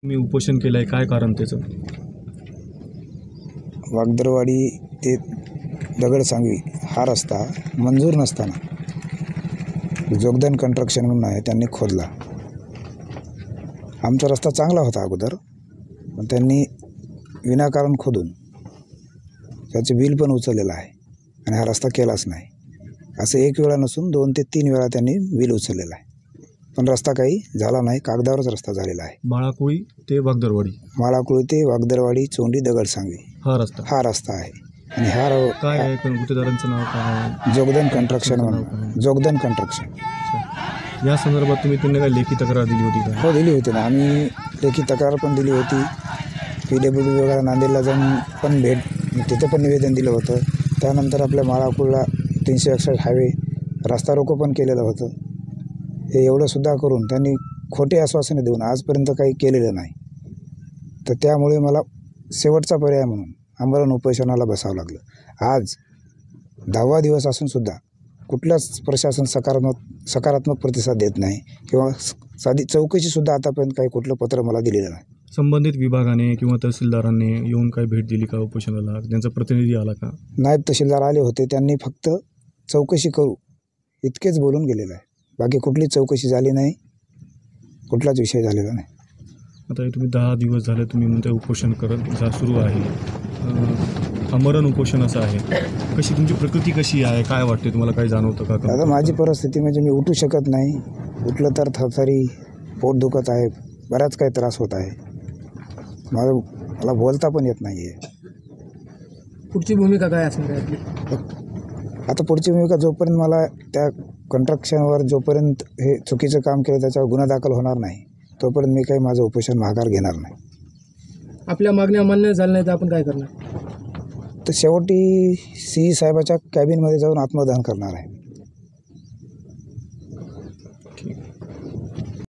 मी उपोषण केलं आहे, काय कारण त्याचं? वागदरवाडी ते दगडसांगवी हा रस्ता मंजूर नसताना जोगदन कंस्ट्रक्शन म्हणून आहे, त्यांनी खोदला. आमचा रस्ता चांगला होता अगोदर, पण त्यांनी विनाकारण खोदून त्याचे बिल पण उचललेलं आहे आणि हा रस्ता केलाच नाही. असं एक वेळा नसून 2 ते 3 वेळा त्यांनी बिल उचललेलं आहे, पण रस्ता काही झाला नाही. कागदावरच रस्ता झालेला आहे. माळाकुळी ते वागदरवाडी, माळाकुळी ते वागदरवाडी चोंडी दगडसांगवी हा रस्ता आहे. आणि हा काय आहे? गुत्तेदारांचं नाव काय आहे? जोगदन कंस्ट्रक्शन म्हणून. जोगदन कंस्ट्रक्शन. या संदर्भात तुम्ही त्यांना काही लेखी तक्रार दिली होती का? हो, दिली होती ना. आम्ही लेखी तक्रार पण दिली होती. PWD वगैरे नांदेडला जाऊन पण तिथे पण निवेदन दिलं होतं. त्यानंतर आपल्या माळाकुळला 361 हायवे रस्ता रोको पण केलेलं होतं. हे एवढंसुद्धा करून त्यांनी खोटे आश्वासने देऊन आजपर्यंत काही केलेलं नाही. तर त्यामुळे मला शेवटचा पर्याय म्हणून आमरण उपोषणाला बसावं लागलं. आज 10वा दिवस असूनसुद्धा कुठलाच प्रशासन सकारात्मक प्रतिसाद देत नाही किंवा साधी चौकशीसुद्धा आतापर्यंत काही कुठलं पत्र मला दिलेलं नाही. संबंधित विभागाने किंवा तहसीलदारांनी येऊन काही भेट दिली का उपोषणाला? त्यांचा प्रतिनिधी आला का? नायब तहसीलदार आले होते. त्यांनी फक्त चौकशी करू इतकेच बोलून गेलेलं आहे. बाकी कुठलीच चौकशी झाली नाही, कुठलाच विषय झालेला नाही. आता तुम्ही 10 दिवस झाले तुम्ही म्हणता उपोषण करत सुरू आहे, आमरण उपोषण असं आहे. कशी तुमची प्रकृती कशी आहे? काय वाटते तुम्हाला? काय जाणवतं का? आता माझी परिस्थिती म्हणजे मी उठू शकत नाही. उठलं तर थरथरी पोट दुखत आहे, बराच काही त्रास होत आहे. मला बोलता पण येत नाही आहे. पुढची भूमिका काय असणार आहे आपली? आता पुढची भूमिका जोपर्यंत मला त्या कंस्ट्रक्शनवर जोपर्यंत हे चुकीचं काम केलं त्याच्यावर गुन्हा दाखल होणार नाही तोपर्यंत मी काही माझं उपोषण माघार घेणार नाही. आपल्या मागण्या मान्य झाल्या नाही तर आपण काय करणार? तर शेवटी CE साहेबाच्या कॅबिनमध्ये जाऊन आत्मदहन करणार आहे. ठीक.